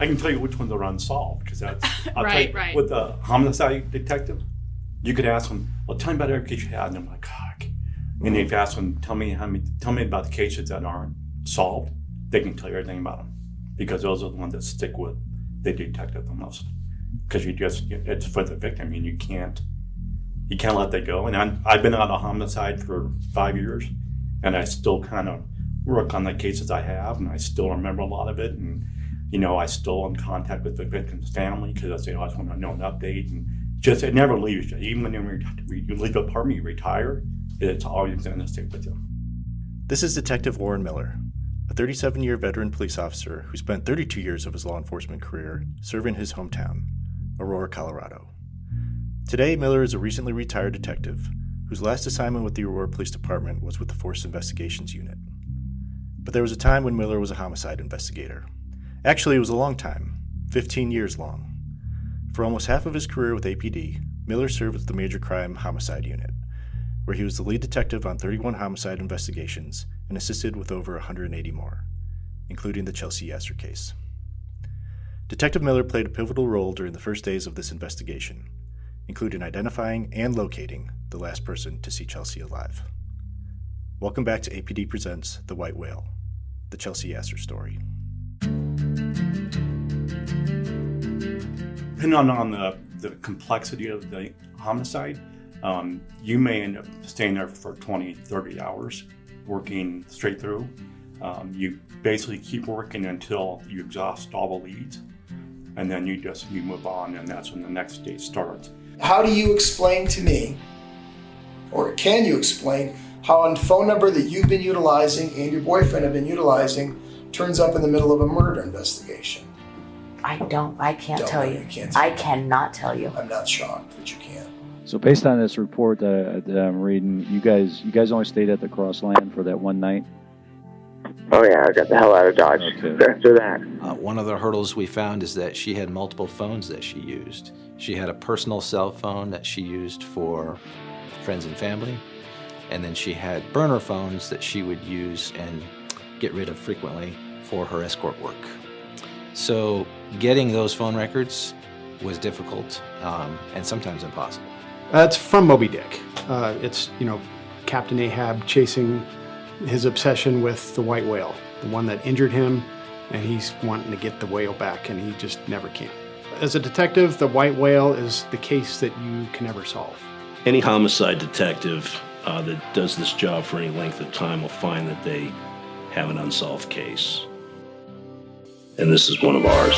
I can tell you which ones are unsolved because that's Right. With the homicide detective, you could ask them, "Well, tell me about every case you had," and I'm like, "God." And if you ask them, tell me about the cases that aren't solved, they can tell you everything about them because those are the ones that stick with the detective the most. Because it's for the victim, and you can't let that go. And I've been on a homicide for 5 years, and I still kind of work on the cases I have, and I still remember a lot of it. And I still in contact with the victim's family because I say, I just want to know an update. And just it never leaves you. Even when you leave the apartment, you retire, it's always going to stick with you. This is Detective Warren Miller, a 37-year veteran police officer who spent 32 years of his law enforcement career serving his hometown, Aurora, Colorado. Today, Miller is a recently retired detective whose last assignment with the Aurora Police Department was with the Force Investigations Unit. But there was a time when Miller was a homicide investigator. Actually, it was a long time, 15 years long. For almost half of his career with APD, Miller served with the Major Crime Homicide Unit, where he was the lead detective on 31 homicide investigations and assisted with over 180 more, including the Chelsea Yasser case. Detective Miller played a pivotal role during the first days of this investigation, including identifying and locating the last person to see Chelsea alive. Welcome back to APD Presents The White Whale, the Chelsea Yasser story. Depending on the complexity of the homicide, you may end up staying there for 20, 30 hours, working straight through. You basically keep working until you exhaust all the leads, and then you move on, and that's when the next day starts. How do you explain to me, or can you explain, how a phone number that you've been utilizing and your boyfriend have been utilizing turns up in the middle of a murder investigation? I can't tell you. You can't I cannot tell you. I'm not shocked that you can't. So based on this report that I'm reading, you guys only stayed at the Crossland for that one night? Oh yeah, I got the hell out of Dodge after that. One of the hurdles we found is that she had multiple phones that she used. She had a personal cell phone that she used for friends and family, and then she had burner phones that she would use and get rid of frequently for her escort work. So getting those phone records was difficult and sometimes impossible. It's from Moby Dick. It's, Captain Ahab chasing his obsession with the white whale, the one that injured him, and he's wanting to get the whale back, and he just never can. As a detective, the white whale is the case that you can never solve. Any homicide detective that does this job for any length of time will find that they have an unsolved case. And this is one of ours.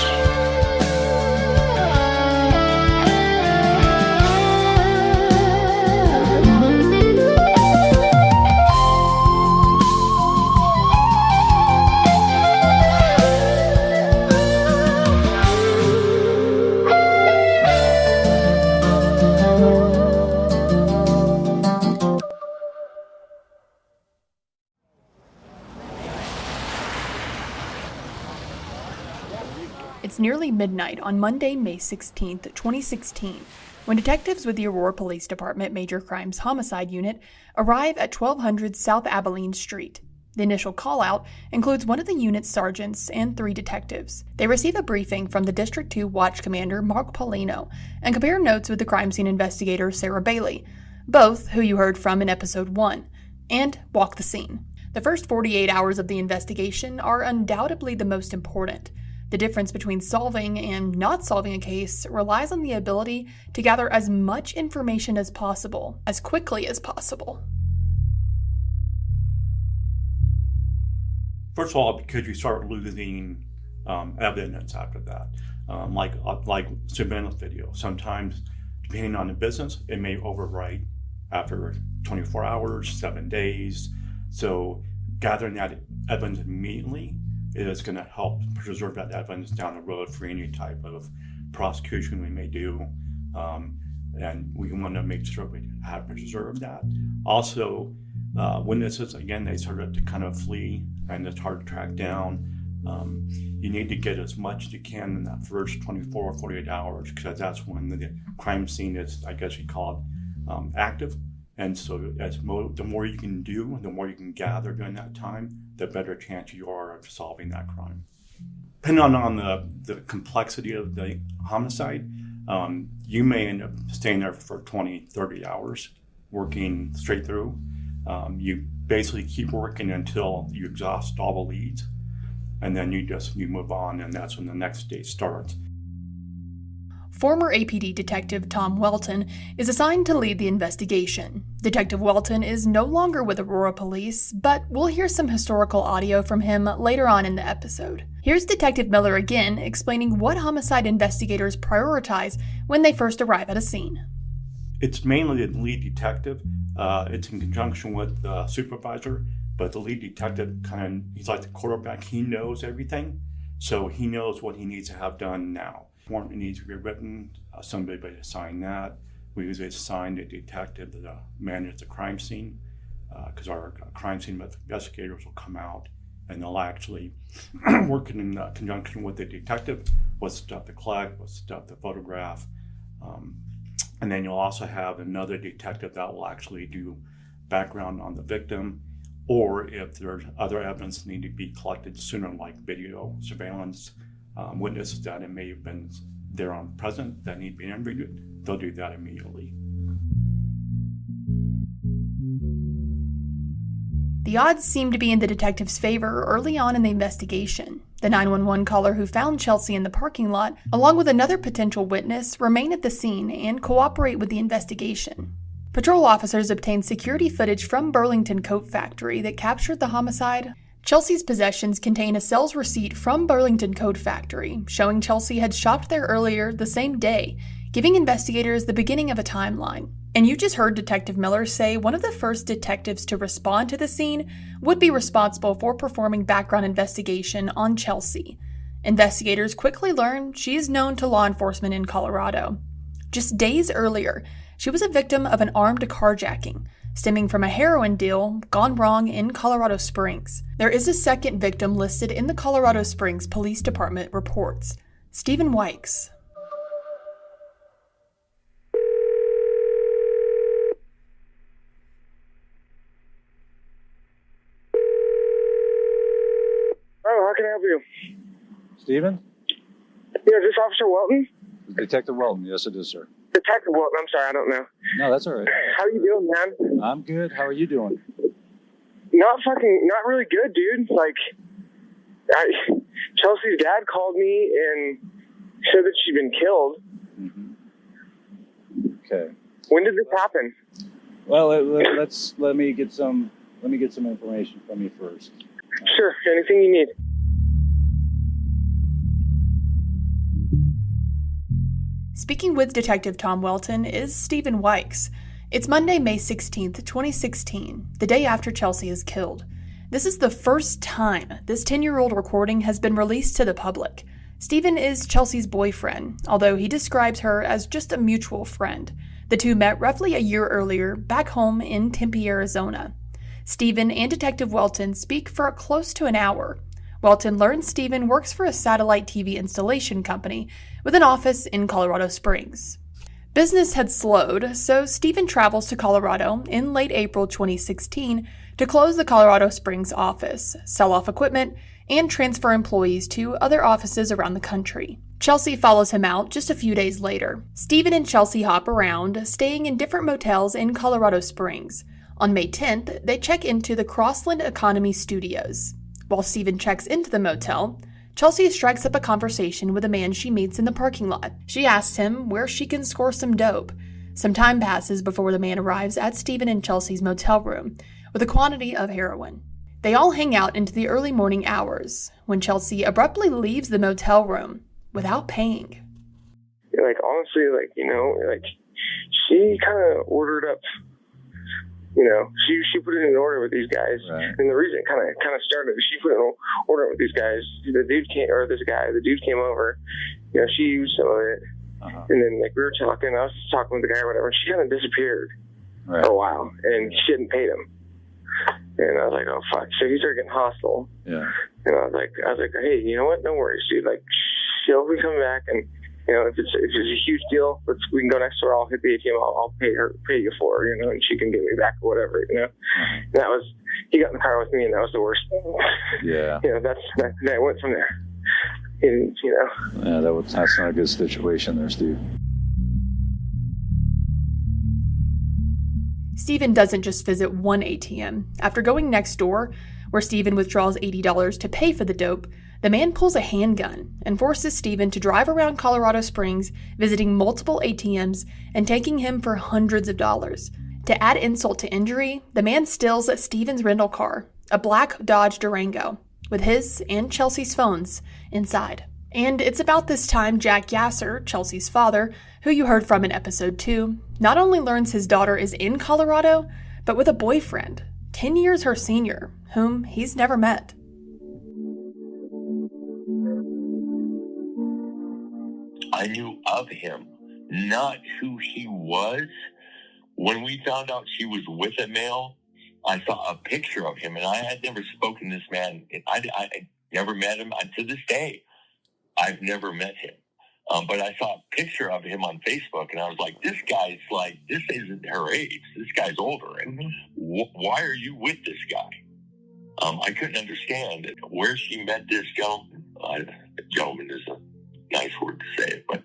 It's nearly midnight on Monday, May 16th, 2016, when detectives with the Aurora Police Department Major Crimes Homicide Unit arrive at 1200 South Abilene Street. The initial call-out includes one of the unit's sergeants and 3 detectives. They receive a briefing from the District 2 Watch Commander Mark Paulino and compare notes with the crime scene investigator Sarah Bailey, both who you heard from in Episode 1, and walk the scene. The first 48 hours of the investigation are undoubtedly the most important. The difference between solving and not solving a case relies on the ability to gather as much information as possible, as quickly as possible. First of all, because you start losing evidence after that, like surveillance video. Sometimes, depending on the business, it may overwrite after 24 hours, 7 days. So gathering that evidence immediately is going to help preserve that evidence down the road for any type of prosecution we may do. And we want to make sure we have preserved that. Also, witnesses, again, they started to kind of flee and it's hard to track down. You need to get as much as you can in that first 24 or 48 hours because that's when the crime scene is, I guess you call it, active. And so the more you can do, the more you can gather during that time, the better chance you are of solving that crime. depending on the complexity of the homicide, you may end up staying there for 20, 30 hours, working straight through. You basically keep working until you exhaust all the leads, and then you move on, and that's when the next day starts. Former APD Detective Tom Welton is assigned to lead the investigation. Detective Welton is no longer with Aurora Police, but we'll hear some historical audio from him later on in the episode. Here's Detective Miller again explaining what homicide investigators prioritize when they first arrive at a scene. It's mainly the lead detective. It's in conjunction with the supervisor, but the lead detective he's like the quarterback. He knows everything, so he knows what he needs to have done now. Warrant needs to be written, somebody to sign that. We usually assign a detective to manage the crime scene, because our crime scene investigators will come out and they'll actually work in conjunction with the detective, what stuff to collect, what stuff to photograph. And then you'll also have another detective that will actually do background on the victim, or if there's other evidence need to be collected sooner, like video surveillance, witnesses that it may have been there on present that need to be interviewed, they'll do that immediately. The odds seem to be in the detective's favor early on in the investigation. The 911 caller who found Chelsea in the parking lot, along with another potential witness, remain at the scene and cooperate with the investigation. Patrol officers obtained security footage from Burlington Coat Factory that captured the homicide. Chelsea's possessions contain a sales receipt from Burlington Coat Factory, showing Chelsea had shopped there earlier the same day, giving investigators the beginning of a timeline. And you just heard Detective Miller say one of the first detectives to respond to the scene would be responsible for performing background investigation on Chelsea. Investigators quickly learn she is known to law enforcement in Colorado. Just days earlier, she was a victim of an armed carjacking, stemming from a heroin deal gone wrong in Colorado Springs. There is a second victim listed in the Colorado Springs Police Department reports, Stephen Wykes. Oh, how can I help you? Stephen? Yeah, is this Officer Welton? Detective Welton, yes it is, sir. Detective Welton, I'm sorry, I don't know. No, that's all right. How you doing, man? I'm good. How are you doing? Not really good, dude. Chelsea's dad called me and said that she'd been killed. Mm-hmm. Okay. When did this happen? Well, let me get some information from you first. Sure, anything you need. Speaking with Detective Tom Welton is Stephen Wykes. It's Monday, May 16th, 2016, the day after Chelsea is killed. This is the first time this 10-year-old recording has been released to the public. Stephen is Chelsea's boyfriend, although he describes her as just a mutual friend. The two met roughly a year earlier, back home in Tempe, Arizona. Stephen and Detective Welton speak for close to an hour. Welton learns Stephen works for a satellite TV installation company with an office in Colorado Springs. Business had slowed, so Stephen travels to Colorado in late April 2016 to close the Colorado Springs office, sell off equipment, and transfer employees to other offices around the country. Chelsea follows him out just a few days later. Stephen and Chelsea hop around, staying in different motels in Colorado Springs. On May 10th, they check into the Crossland Economy Studios. While Stephen checks into the motel, Chelsea strikes up a conversation with a man she meets in the parking lot. She asks him where she can score some dope. Some time passes before the man arrives at Stephen and Chelsea's motel room with a quantity of heroin. They all hang out into the early morning hours when Chelsea abruptly leaves the motel room without paying. Honestly, she kind of ordered up. She put it in order with these guys, right. And the reason it kind of started, she put it in order with these guys. The dude came over. She used some of it, and then we were talking. I was talking with the guy or whatever. And she kind of disappeared for a while, and she hadn't paid him. And I was like, oh fuck! So he started getting hostile. Yeah. And I was like, hey, you know what? No worries, dude. She'll be coming back, and if it's a huge deal, we can go next door. I'll hit the ATM. I'll pay you for her, and she can get me back or whatever, And that was, he got in the car with me, and that was the worst. Yeah. That went from there. And, Yeah, that's not a good situation there, Steve. Stephen doesn't just visit one ATM. After going next door, where Stephen withdraws $80 to pay for the dope, the man pulls a handgun and forces Stephen to drive around Colorado Springs, visiting multiple ATMs and taking him for hundreds of dollars. To add insult to injury, the man steals Stephen's rental car, a black Dodge Durango, with his and Chelsea's phones inside. And it's about this time Jack Yasser, Chelsea's father, who you heard from in episode 2, not only learns his daughter is in Colorado, but with a boyfriend, 10 years her senior, whom he's never met. I knew of him, not who he was. When we found out she was with a male, I saw a picture of him, and I had never spoken to this man. I never met him. To this day, I've never met him. But I saw a picture of him on Facebook, and I was like, this isn't her age. This guy's older. And why are you with this guy? I couldn't understand where she met this gentleman. Gentleman is a nice word to say it, but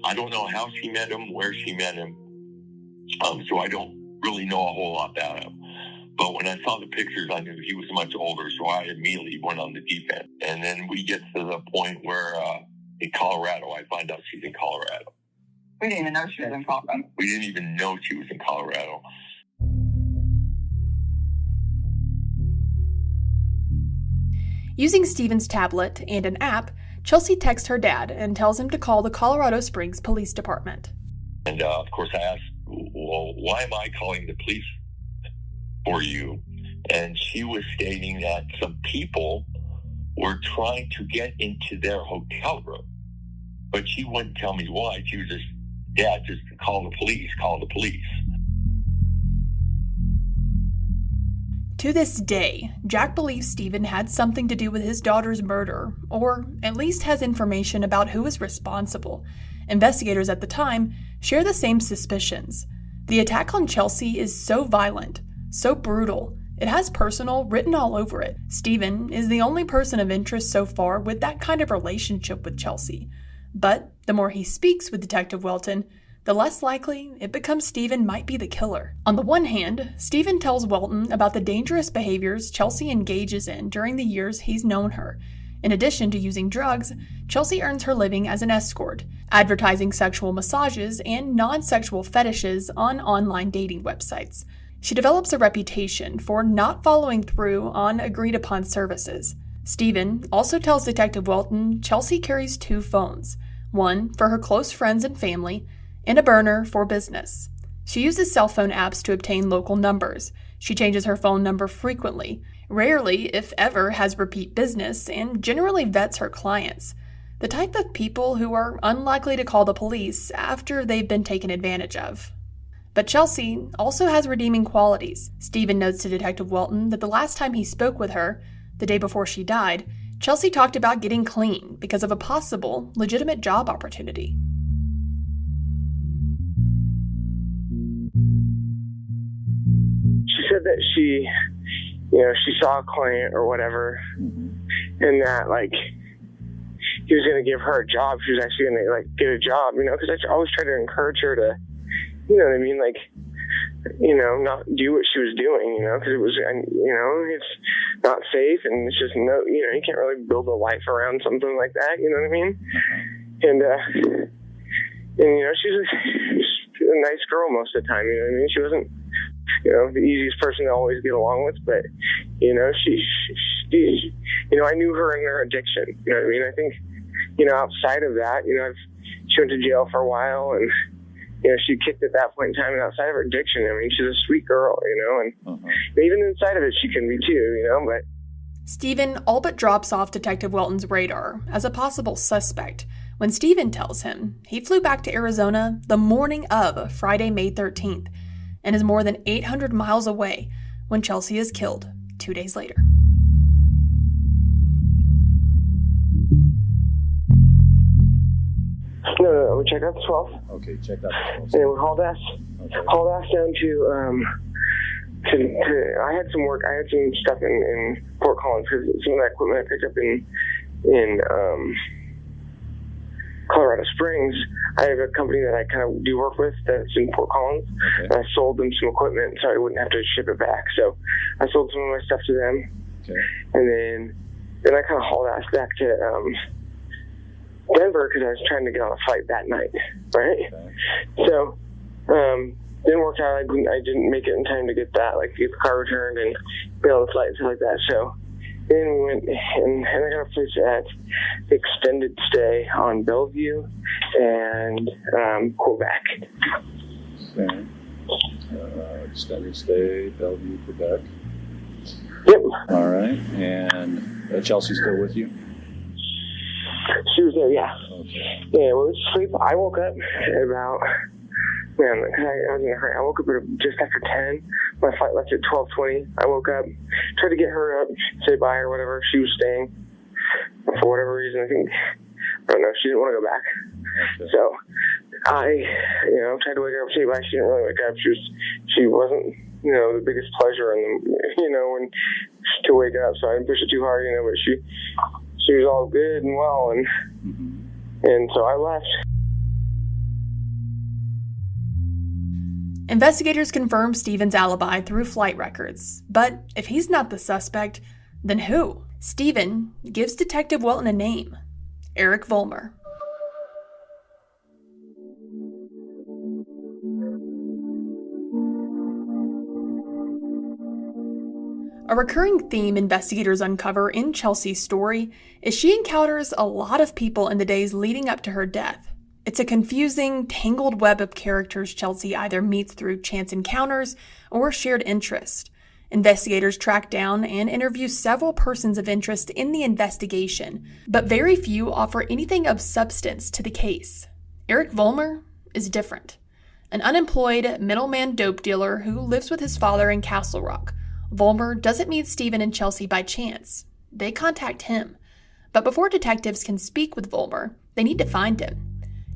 I don't know how she met him, where she met him. So I don't really know a whole lot about him. But when I saw the pictures, I knew he was much older, so I immediately went on the deep end. And then we get to the point where in Colorado, I find out she's in Colorado. We didn't even know she was in Colorado. We didn't even know she was in Colorado. Using Stephen's tablet and an app, Chelsea texts her dad and tells him to call the Colorado Springs Police Department. And of course I asked, well, why am I calling the police for you? And she was stating that some people were trying to get into their hotel room. But she wouldn't tell me why. She was just, Dad, just call the police. To this day, Jack believes Stephen had something to do with his daughter's murder, or at least has information about who is responsible. Investigators at the time share the same suspicions. The attack on Chelsea is so violent, so brutal, it has personal written all over it. Stephen is the only person of interest so far with that kind of relationship with Chelsea. But the more he speaks with Detective Welton, the less likely it becomes Stephen might be the killer. On the one hand, Stephen tells Welton about the dangerous behaviors Chelsea engages in during the years he's known her. In addition to using drugs, Chelsea earns her living as an escort, advertising sexual massages and non-sexual fetishes on online dating websites. She develops a reputation for not following through on agreed-upon services. Stephen also tells Detective Welton Chelsea carries 2 phones, one for her close friends and family, and a burner for business. She uses cell phone apps to obtain local numbers. She changes her phone number frequently, rarely, if ever, has repeat business, and generally vets her clients. The type of people who are unlikely to call the police after they've been taken advantage of. But Chelsea also has redeeming qualities. Stephen notes to Detective Welton that the last time he spoke with her, the day before she died, Chelsea talked about getting clean because of a possible, legitimate job opportunity. She said that she saw a client or whatever, and that, he was going to give her a job. She was actually going to, get a job, because I always try to encourage her to, not do what she was doing, because it was, it's not safe, and it's just you can't really build a life around something like that, you know what I mean? And she's a nice girl most of the time, She wasn't, the easiest person to always get along with, but, she I knew her and her addiction, I think, outside of that, she went to jail for a while, and, she kicked at that point in time, and outside of her addiction, she's a sweet girl, and even inside of it, she can be too, but. Stephen all but drops off Detective Welton's radar as a possible suspect when Stephen tells him he flew back to Arizona the morning of Friday, May 13th, and is more than 800 miles away when Chelsea is killed 2 days later. No, we checked out the 12th. Okay, checked out the 12th. And we hauled ass down to I had some work. I had some stuff in Fort Collins because some of that equipment I picked up in in Colorado Springs, I have a company that I kind of do work with that's in Fort Collins. Okay. And I sold them some equipment so I wouldn't have to ship it back. So I sold some of my stuff to them. Okay. And then I kind of hauled ass back to Denver because I was trying to get on a flight that night, right? Okay. So didn't work out. I didn't make it in time to get that, like get the car returned and be on the flight and stuff like that. So then we went and I got a place at extended stay on Bellevue and Quebec. Okay. Extended stay, Bellevue, Quebec. Yep. All right. And Chelsea's still with you? She was there, yeah. Okay. Yeah, we went to sleep. I woke up at about, I was in a hurry. I woke up at just after 10. My flight left at 12:20. I woke up, tried to get her up, say bye or whatever. She was staying. For whatever reason, I don't know, she didn't want to go back. Okay. So I, tried to wake her up, say bye. She didn't really wake up. She wasn't, the biggest pleasure in when to wake up. So I didn't push it too hard, but she was all good and well, and so I left. Investigators confirm Stephen's alibi through flight records. But if he's not the suspect, then who? Stephen gives Detective Welton a name: Eric Wulmer. A recurring theme investigators uncover in Chelsea's story is she encounters a lot of people in the days leading up to her death. It's a confusing, tangled web of characters Chelsea either meets through chance encounters or shared interest. Investigators track down and interview several persons of interest in the investigation, but very few offer anything of substance to the case. Eric Wulmer is different. An unemployed middleman dope dealer who lives with his father in Castle Rock, Wulmer doesn't meet Stephen and Chelsea by chance. They contact him. But before detectives can speak with Wulmer, they need to find him.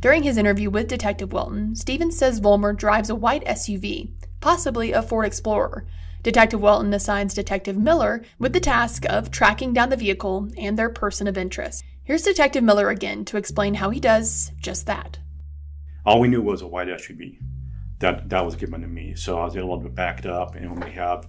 During his interview with Detective Welton, Stephen says Wulmer drives a white SUV, possibly a Ford Explorer. Detective Welton assigns Detective Miller with the task of tracking down the vehicle and their person of interest. Here's Detective Miller again to explain how he does just that. All we knew was a white SUV. That was given to me, so I was able to back it up, and we have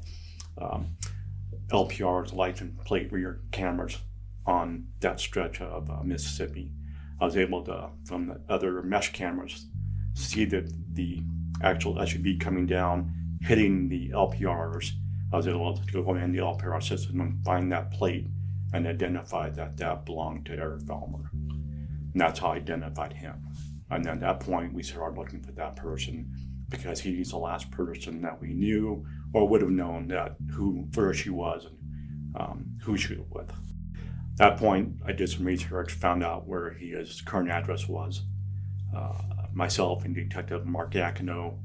LPR's license plate rear cameras on that stretch of Mississippi. I was able to, from the other mesh cameras, see the actual SUV coming down, hitting the LPRs. I was able to go in the LPR system and find that plate and identify that belonged to Eric Wulmer. And that's how I identified him. And then at that point, we started looking for that person because he's the last person that we knew or would have known where she was and who she was with. At that point, I did some research, found out where his current address was. Myself and Detective Mark Yakino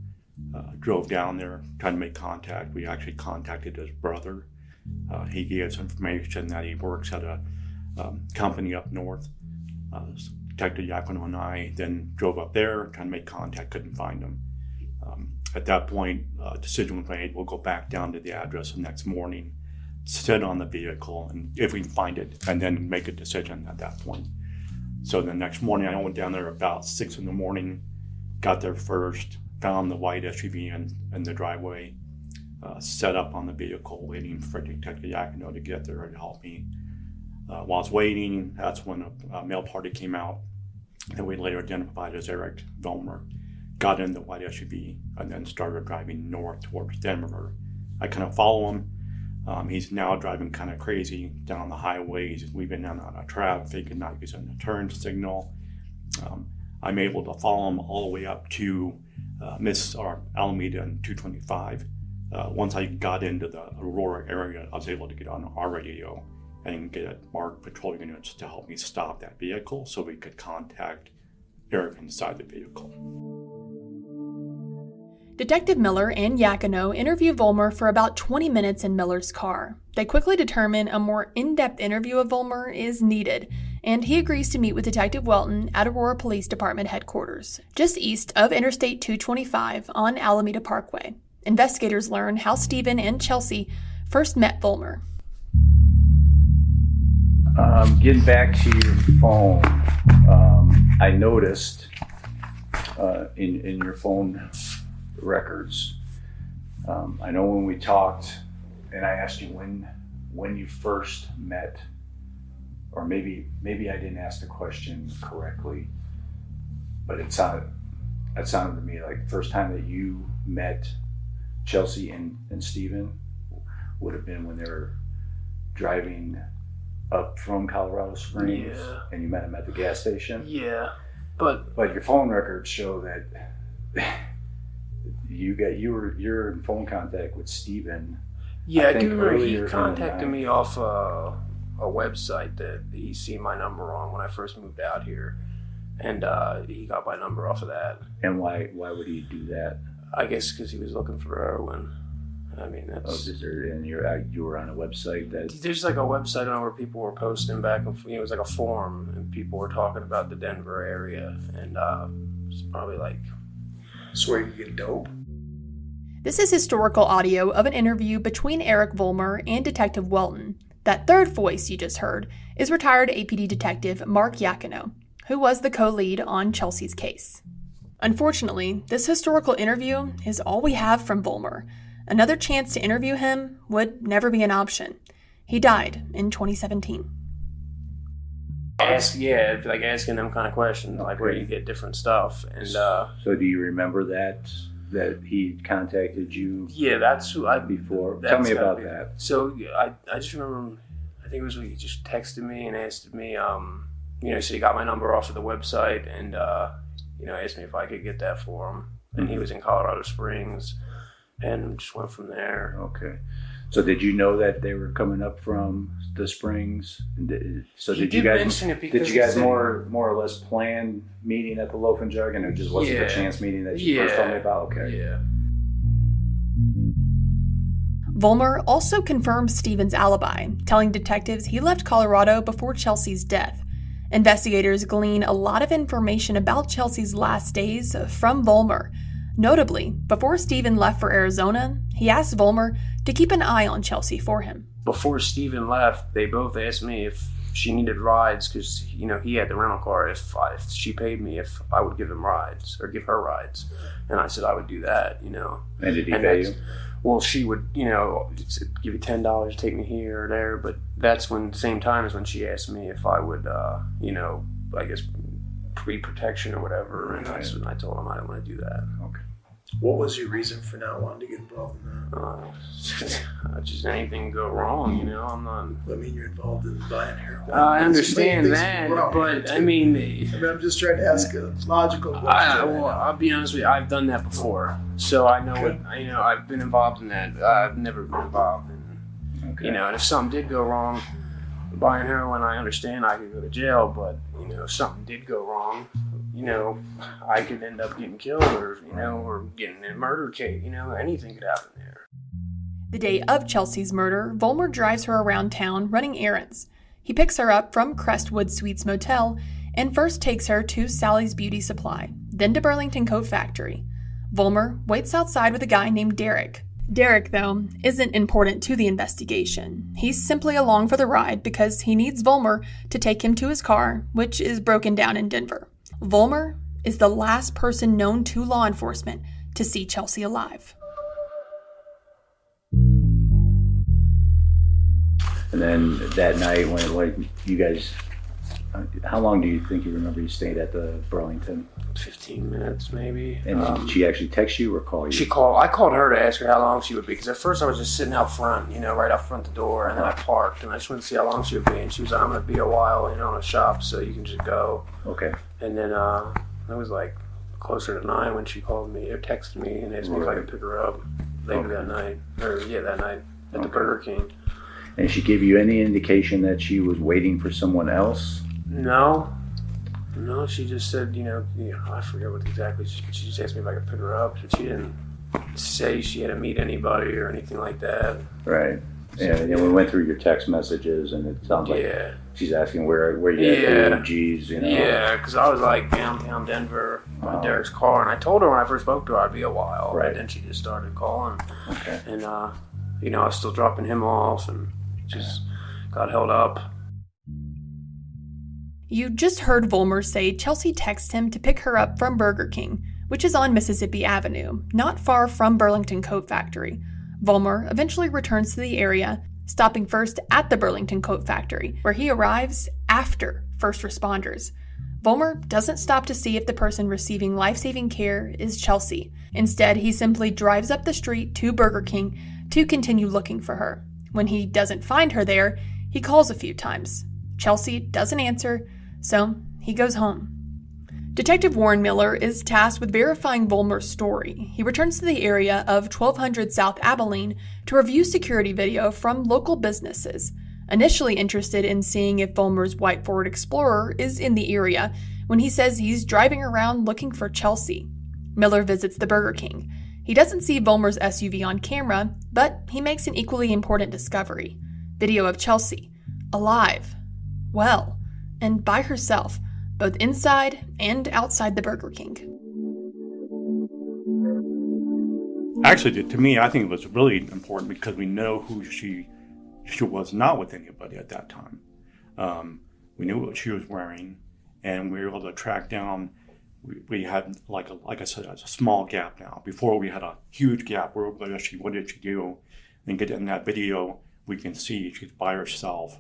drove down there, trying to make contact. We actually contacted his brother. He gave us information that he works at a company up north. Detective Yakino and I then drove up there, trying to make contact, couldn't find him. At that point, a decision was made, we'll go back down to the address the next morning, sit on the vehicle, and if we can find it, and then make a decision at that point. So the next morning, I went down there about 6 a.m, got there first, found the white SUV in the driveway, set up on the vehicle, waiting for Detective Yakino to get there to help me. While I was waiting, that's when a male party came out that we later identified as Eric Wulmer, got in the white SUV, and then started driving north towards Denver. I kind of follow him. He's now driving kind of crazy down the highways. We've been on a traffic and not using the turn signal. I'm able to follow him all the way up to Alameda and 225. Once I got into the Aurora area, I was able to get on our radio and get marked patrol units to help me stop that vehicle so we could contact Eric inside the vehicle. Detective Miller and Yakino interview Wulmer for about 20 minutes in Miller's car. They quickly determine a more in-depth interview of Wulmer is needed, and he agrees to meet with Detective Welton at Aurora Police Department headquarters, just east of Interstate 225 on Alameda Parkway. Investigators learn how Stephen and Chelsea first met Wulmer. Getting back to your phone, I noticed in your phone records, I know when we talked and I asked you when you first met, or maybe I didn't ask the question correctly, but it sounded to me like the first time that you met Chelsea and Steven would have been when they were driving up from Colorado Springs, and you met him at the gas station. Yeah, but your phone records show that you're in phone contact with Steven. Yeah, I do remember he contacted me off a website that he seen my number on when I first moved out here, and he got my number off of that. And why would he do that? I guess because he was looking for heroin. I mean, that's. And you were on a website that. There's like a website on where people were posting back and it was like a forum, and people were talking about the Denver area, and it's probably like. That's where you get dope. This is historical audio of an interview between Eric Wulmer and Detective Welton. That third voice you just heard is retired APD Detective Mark Yakino, who was the co-lead on Chelsea's case. Unfortunately, this historical interview is all we have from Wulmer. Another chance to interview him would never be an option. He died in 2017. Like asking them kind of questions, like where you get different stuff. And so do you remember that he contacted you? Yeah, that's who before. Tell me about that. So I just remember, I think it was when he just texted me and asked me, so he got my number off of the website, and asked me if I could get that for him. And he was in Colorado Springs, and just went from there. Okay. So did you know that they were coming up from the Springs? So did you guys more or less plan meeting at the Loaf and Jug, and it just wasn't a chance meeting that you first told me about? Okay. Yeah. Wulmer also confirmed Steven's alibi, telling detectives he left Colorado before Chelsea's death. Investigators glean a lot of information about Chelsea's last days from Wulmer. Notably, before Steven left for Arizona, he asked Wulmer to keep an eye on Chelsea for him. Before Steven left, they both asked me if she needed rides, because he had the rental car. If she paid me, if I would give them rides or give her rides, and I said I would do that. And did he pay you? Well, she would, give you $10 to take me here or there. But that's the same time as when she asked me if I would, I guess, pre-protection or whatever. And that's when I told him I didn't want to do that. Okay. What was your reason for not wanting to get involved in that? Just anything go wrong, I'm not. I mean, you're involved in buying heroin. I understand that, but I mean, I'm just trying to ask a logical question. I'll be honest with you, I've done that before, so I know what I've been involved in that. I've never been involved in, and if something did go wrong, buying heroin, I understand I could go to jail, but if something did go wrong, I could end up getting killed or getting in a murder case, anything could happen there. The day of Chelsea's murder, Wulmer drives her around town running errands. He picks her up from Crestwood Suites Motel and first takes her to Sally's Beauty Supply, then to Burlington Coat Factory. Wulmer waits outside with a guy named Derek. Derek, though, isn't important to the investigation. He's simply along for the ride because he needs Wulmer to take him to his car, which is broken down in Denver. Wulmer is the last person known to law enforcement to see Chelsea alive. And then that night when you guys, how long do you think you remember you stayed at the Burlington? 15 minutes maybe. And did she actually text you or call you? I called her to ask her how long she would be, because at first I was just sitting out front, right out front the door, and then I parked and I just wanted to see how long she would be, and she was like, I'm going to be a while, on a shop, so you can just go. Okay. And then it was like closer to 9 when she called me or texted me and asked me if I could pick her up later that night, that night at the Burger King. And did she give you any indication that she was waiting for someone else? No, she just said, I forget what exactly, she just asked me if I could pick her up, but she didn't say she had to meet anybody or anything like that. Right. Yeah, and we went through your text messages, and it sounds like she's asking where you at, OGs, Yeah, because I was like downtown Denver by Derek's car, and I told her when I first spoke to her I'd be a while, right. And then she just started calling. Okay. And, I was still dropping him off, and just got held up. You just heard Wulmer say Chelsea texted him to pick her up from Burger King, which is on Mississippi Avenue, not far from Burlington Coat Factory. Wulmer eventually returns to the area, stopping first at the Burlington Coat Factory, where he arrives after first responders. Wulmer doesn't stop to see if the person receiving life-saving care is Chelsea. Instead, he simply drives up the street to Burger King to continue looking for her. When he doesn't find her there, he calls a few times. Chelsea doesn't answer, so he goes home. Detective Warren Miller is tasked with verifying Wulmer's story. He returns to the area of 1200 South Abilene to review security video from local businesses. Initially interested in seeing if Wulmer's white Ford Explorer is in the area when he says he's driving around looking for Chelsea. Miller visits the Burger King. He doesn't see Wulmer's SUV on camera, but he makes an equally important discovery. Video of Chelsea, alive, well, and by herself, both inside and outside the Burger King. Actually, to me, I think it was really important because we know who she was not with anybody at that time. We knew what she was wearing, and we were able to track down. We had, like I said, a small gap now. Before we had a huge gap. What did she do? And get in that video, we can see she's by herself.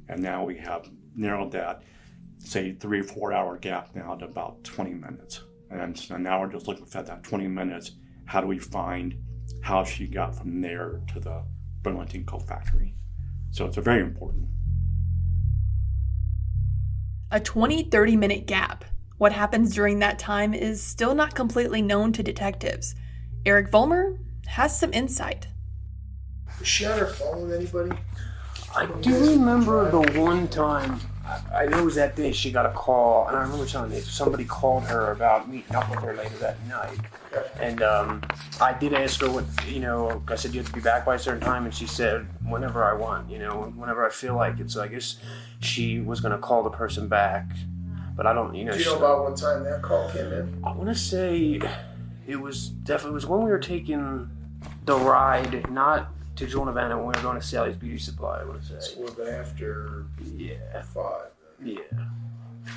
And now we have narrowed that, say, 3 or 4 hour gap now to about 20 minutes. And so now we're just looking for that 20 minutes. How do we find how she got from there to the Burlington Coat Factory? So it's very important. A 20-30 minute gap. What happens during that time is still not completely known to detectives. Eric Wulmer has some insight. Was she on her phone with anybody? I do remember the one time, I know it was that day she got a call, and I remember telling you, somebody called her about meeting up with her later that night. And I did ask her what, I said, you have to be back by a certain time, and she said, whenever I want, whenever I feel like it. So I guess she was going to call the person back, but I don't, Do you know about what time that call came in? I want to say it was when we were taking the ride, not to Joan Havana, when we were going to Sally's Beauty Supply, I want to say. So we've been after 5. Yeah.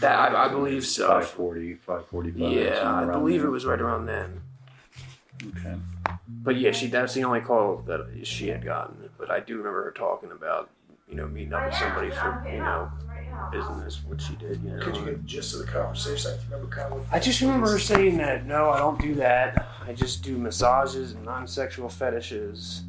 That, I believe so. 5:40, 5:45. Yeah, I believe it was right around then. Okay. But yeah, that's the only call that she had gotten. But I do remember her talking about, meeting up with somebody for, business, what she did, Could you get the gist of the conversation? I remember kind of. I just remember her saying that, no, I don't do that. I just do massages and non-sexual fetishes.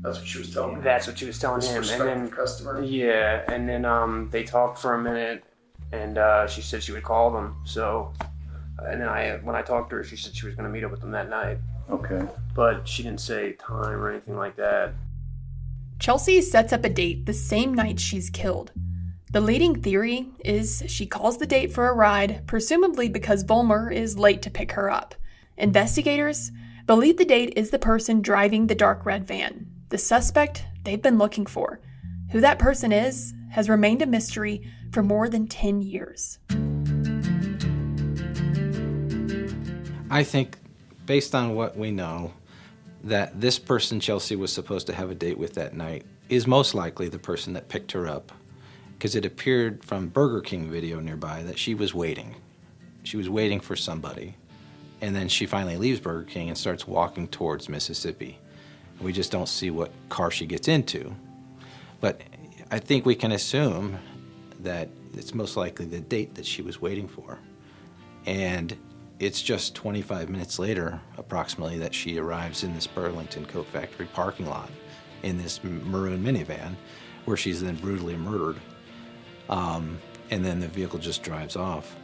That's what she was telling him. That's what she was telling him. And then customer. Yeah, and then they talked for a minute, and she said she would call them. So, and then when I talked to her, she said she was going to meet up with them that night. Okay. But she didn't say time or anything like that. Chelsea sets up a date the same night she's killed. The leading theory is she calls the date for a ride, presumably because Wulmer is late to pick her up. Investigators believe the date is the person driving the dark red van, the suspect they've been looking for. Who that person is has remained a mystery for more than 10 years. I think, based on what we know, that this person Chelsea was supposed to have a date with that night is most likely the person that picked her up, because it appeared from Burger King video nearby that she was waiting. She was waiting for somebody. And then she finally leaves Burger King and starts walking towards Mississippi. We just don't see what car she gets into. But I think we can assume that it's most likely the date that she was waiting for. And it's just 25 minutes later, approximately, that she arrives in this Burlington Coat Factory parking lot in this maroon minivan, where she's then brutally murdered. And then the vehicle just drives off.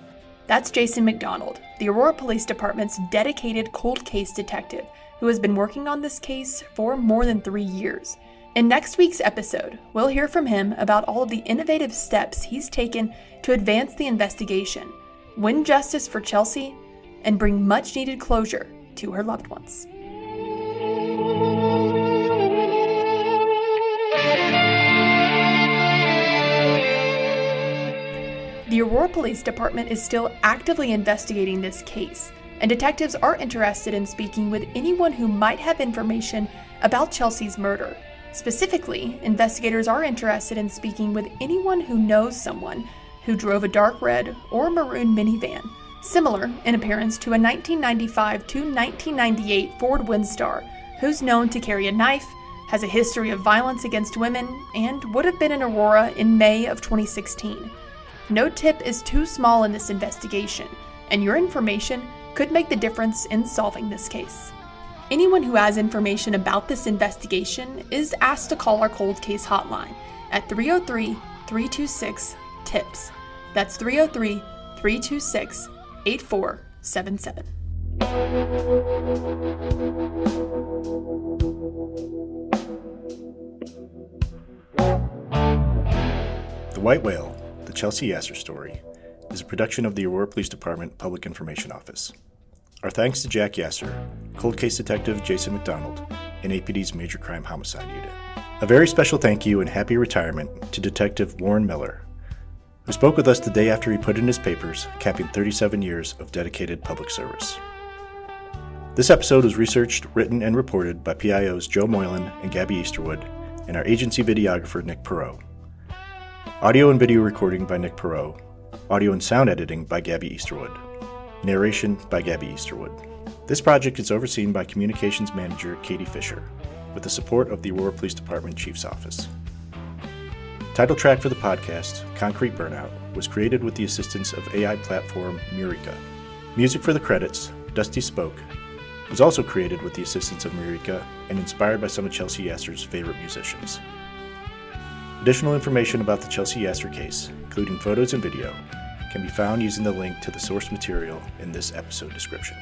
That's Jason McDonald, the Aurora Police Department's dedicated cold case detective, who has been working on this case for more than 3 years. In next week's episode, we'll hear from him about all of the innovative steps he's taken to advance the investigation, win justice for Chelsea, and bring much-needed closure to her loved ones. The Aurora Police Department is still actively investigating this case, and detectives are interested in speaking with anyone who might have information about Chelsea's murder. Specifically, investigators are interested in speaking with anyone who knows someone who drove a dark red or maroon minivan, similar in appearance to a 1995 to 1998 Ford Windstar, who's known to carry a knife, has a history of violence against women, and would have been in Aurora in May of 2016. No tip is too small in this investigation, and your information could make the difference in solving this case. Anyone who has information about this investigation is asked to call our cold case hotline at 303-326-TIPS. That's 303-326-8477. The White Whale, the Chelsea Yasser story, is a production of the Aurora Police Department Public Information Office. Our thanks to Jack Yasser, Cold Case Detective Jason McDonald, and APD's Major Crime Homicide Unit. A very special thank you and happy retirement to Detective Warren Miller, who spoke with us the day after he put in his papers, capping 37 years of dedicated public service. This episode was researched, written, and reported by PIOs Joe Moylan and Gabby Easterwood, and our agency videographer Nick Perot. Audio and video recording by Nick Perot. Audio and sound editing by Gabby Easterwood. Narration by Gabby Easterwood. This project is overseen by Communications Manager Katie Fisher, with the support of the Aurora Police Department Chief's Office. Title track for the podcast, Concrete Burnout, was created with the assistance of AI platform Murica. Music for the credits, Dusty Spoke, was also created with the assistance of Murica and inspired by some of Chelsea Yasser's favorite musicians. Additional information about the Chelsea Yasser case, including photos and video, can be found using the link to the source material in this episode description.